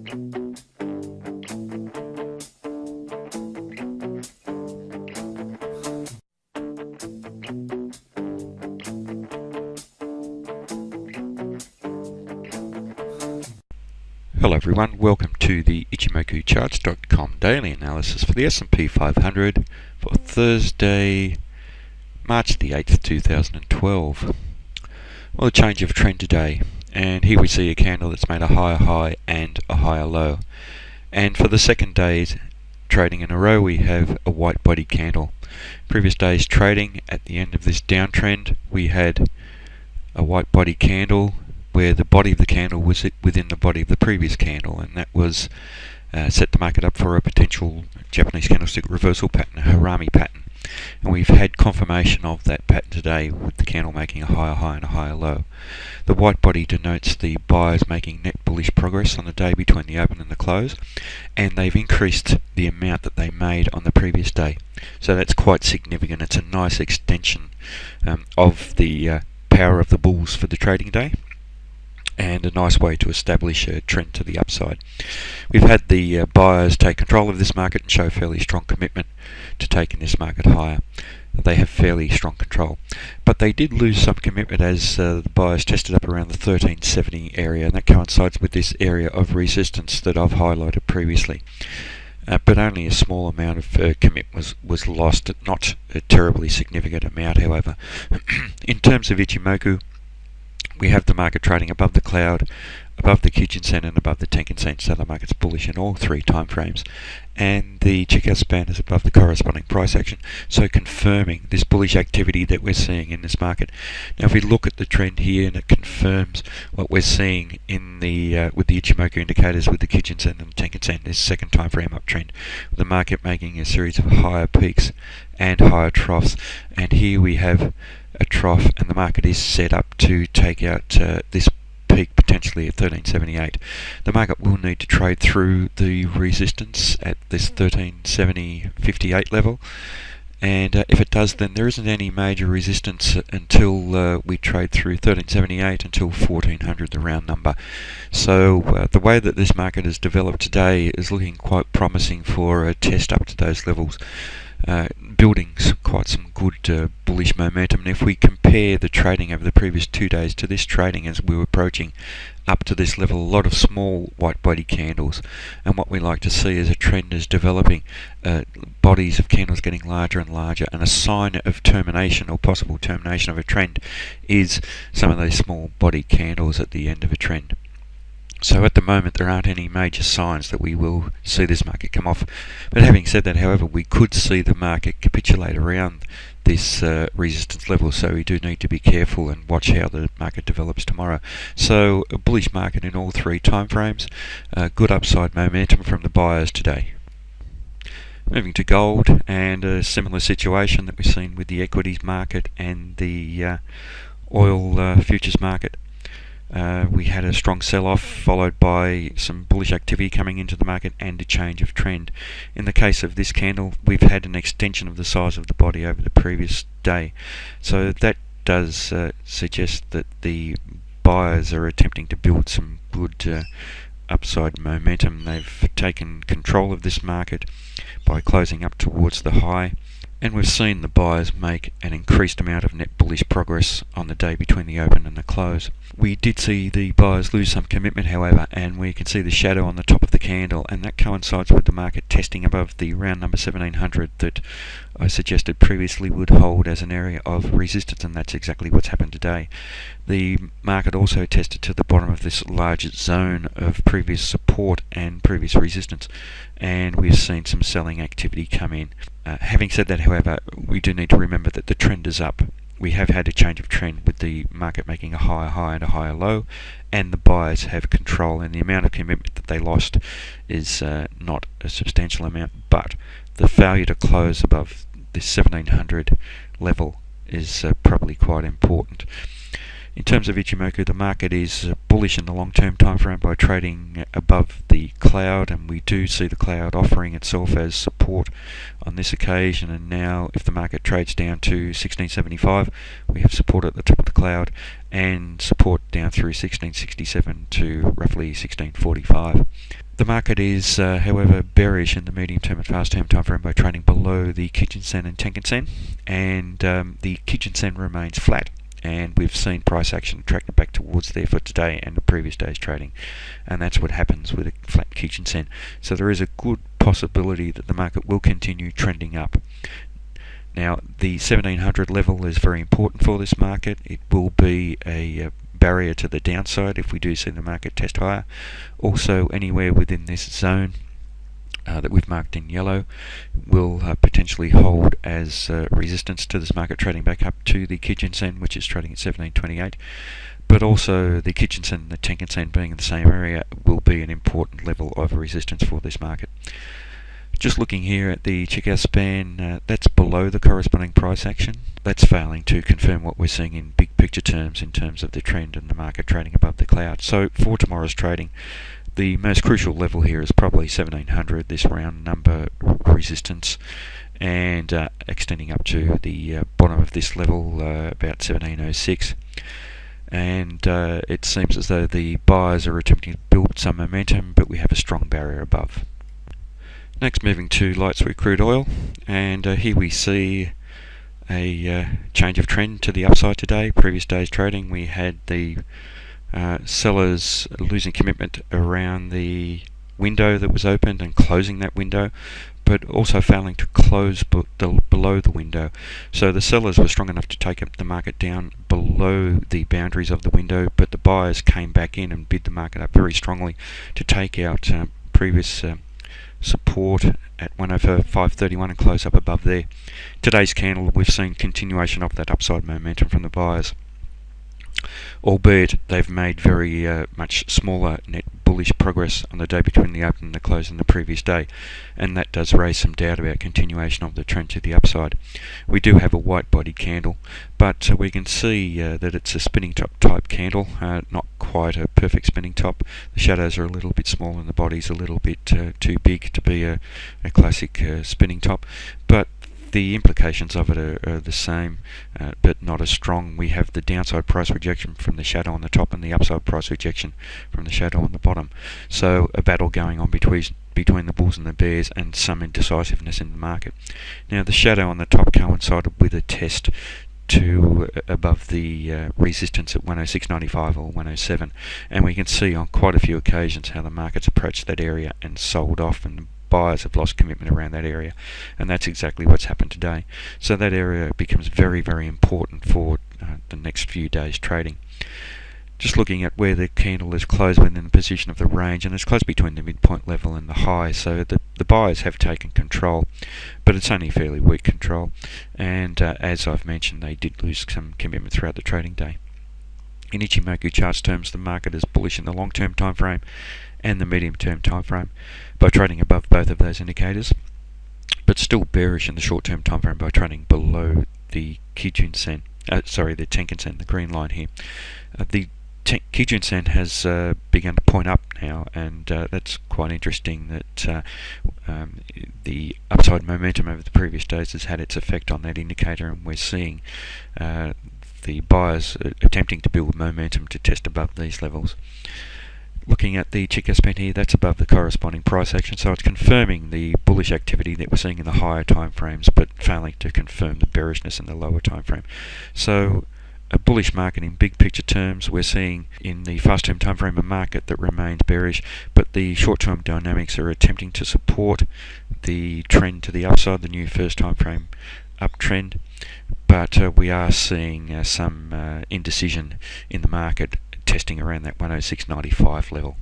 Hello everyone, welcome to the Ichimoku daily analysis for the S&P 500 for Thursday, March the 8th, 2012. Well, a change of trend today, and here we see a candle that's made a higher high and a higher low. And for the second day's trading in a row, we have a white body candle. Previous day's trading, at the end of this downtrend, we had a white body candle where the body of the candle was within the body of the previous candle, and that was set the market up for a potential Japanese candlestick reversal pattern, a Harami pattern. And we've had confirmation of that pattern today with the candle making a higher high and a higher low. The white body denotes the buyers making net bullish progress on the day between the open and the close, and they've increased the amount that they made on the previous day. So that's quite significant. It's a nice extension of the power of the bulls for the trading day, and a nice way to establish a trend to the upside. We've had the buyers take control of this market and show fairly strong commitment to taking this market higher. They have fairly strong control, but they did lose some commitment as the buyers tested up around the 1370 area, and that coincides with this area of resistance that I've highlighted previously. But only a small amount of commitment was lost, not a terribly significant amount, however. In terms of Ichimoku, we have the market trading above the cloud, above the Kijun-sen and above the Tenkan-sen, so the market's bullish in all three time frames, and the checkout span is above the corresponding price action, so confirming this bullish activity that we're seeing in this market. Now if we look at the trend here, and it confirms what we're seeing in the with the Ichimoku indicators with the Kijun-sen and the Tenkan-sen, this second time frame uptrend, with the market making a series of higher peaks and higher troughs. And here we have a trough, and the market is set up to take out this peak potentially at 1378. The market will need to trade through the resistance at this 1370.58 level, and if it does, then there isn't any major resistance until we trade through 1378 until 1400, the round number. So the way that this market has developed today is looking quite promising for a test up to those levels, building quite some good bullish momentum. And if we compare the trading over the previous 2 days to this trading as we were approaching up to this level, a lot of small white body candles, and what we like to see is a trend is developing, bodies of candles getting larger and larger, and a sign of termination or possible termination of a trend is some of those small body candles at the end of a trend. So at the moment there aren't any major signs that we will see this market come off. But having said that, however, we could see the market capitulate around this resistance level, so we do need to be careful and watch how the market develops tomorrow. So a bullish market in all three time frames, good upside momentum from the buyers today. Moving to gold, and a similar situation that we've seen with the equities market and the oil futures market. We had a strong sell-off followed by some bullish activity coming into the market and a change of trend. In the case of this candle, we've had an extension of the size of the body over the previous day, so that does suggest that the buyers are attempting to build some good upside momentum. They've taken control of this market by closing up towards the high, and we've seen the buyers make an increased amount of net bullish progress on the day between the open and the close. We did see the buyers lose some commitment, however, and we can see the shadow on the top of the candle, and that coincides with the market testing above the round number 1700 that I suggested previously would hold as an area of resistance, and that's exactly what's happened today. The market also tested to the bottom of this large zone of previous support and previous resistance, and we've seen some selling activity come in. Having said that, however, we do need to remember that the trend is up. We have had a change of trend with the market making a higher high and a higher low, and the buyers have control, and the amount of commitment that they lost is not a substantial amount, but the failure to close above this 1700 level is probably quite important. In terms of Ichimoku, the market is bullish in the long-term time frame by trading above the cloud, and we do see the cloud offering itself as support on this occasion. And now if the market trades down to 1675, we have support at the top of the cloud and support down through 1667 to roughly 1645. The market is, however, bearish in the medium-term and fast-term time frame by trading below the Kijun-sen and Tenkan-sen, and the Kijun-sen remains flat. And we've seen price action attracted back towards there for today and the previous day's trading, and that's what happens with a flat Kijun-sen. So there is a good possibility that the market will continue trending up. Now, the 1700 level is very important for this market. It will be a barrier to the downside if we do see the market test higher. Also, anywhere within this zone that we've marked in yellow will potentially hold as resistance to this market trading back up to the Kijun-sen, which is trading at 1728. But also the Kijun-sen and the Tenkan-sen being in the same area will be an important level of resistance for this market. Just looking here at the checkout span, that's below the corresponding price action. That's failing to confirm what we're seeing in big picture terms in terms of the trend and the market trading above the cloud. So for tomorrow's trading, the most crucial level here is probably 1700, this round number resistance, and extending up to the bottom of this level, about 1706. And it seems as though the buyers are attempting to build some momentum, but we have a strong barrier above. Next, moving to light sweet crude oil, and here we see a change of trend to the upside today. Previous day's trading, we had the sellers losing commitment around the window that was opened and closing that window, but also failing to close below the window. So the sellers were strong enough to take up the market down below the boundaries of the window, but the buyers came back in and bid the market up very strongly to take out previous support at 105.31 and close up above there. Today's candle, we've seen continuation of that upside momentum from the buyers, albeit they've made very much smaller net bullish progress on the day between the open and the close in the previous day, and that does raise some doubt about continuation of the trend to the upside. We do have a white body candle, but we can see that it's a spinning top type candle, not quite a perfect spinning top. The shadows are a little bit small and the body's a little bit too big to be a classic spinning top, but the implications of it are the same, but not as strong. We have the downside price rejection from the shadow on the top and the upside price rejection from the shadow on the bottom. So a battle going on between the bulls and the bears, and some indecisiveness in the market. Now, the shadow on the top coincided with a test to above the resistance at 106.95 or 107, and we can see on quite a few occasions how the market's approached that area and sold off, and buyers have lost commitment around that area, and that's exactly what's happened today. So that area becomes very, very important for the next few days trading. Just looking at where the candle is closed within the position of the range, and it's close between the midpoint level and the high, so the buyers have taken control, but it's only fairly weak control, and as I've mentioned, they did lose some commitment throughout the trading day. In Ichimoku charts terms, the market is bullish in the long-term time frame and the medium-term time frame by trading above both of those indicators, but still bearish in the short-term time frame by trading below the Kijun-sen, the Tenkan-sen, the green line here. The Kijun-sen has begun to point up now, and that's quite interesting that the upside momentum over the previous days has had its effect on that indicator, and we're seeing the buyers attempting to build momentum to test above these levels. Looking at the checkout span here, that's above the corresponding price action, so it's confirming the bullish activity that we're seeing in the higher time frames, but failing to confirm the bearishness in the lower time frame. So a bullish market in big picture terms. We're seeing in the fast term time frame a market that remains bearish, but the short term dynamics are attempting to support the trend to the upside, the new first time frame uptrend, but we are seeing some indecision in the market testing around that 106.95 level.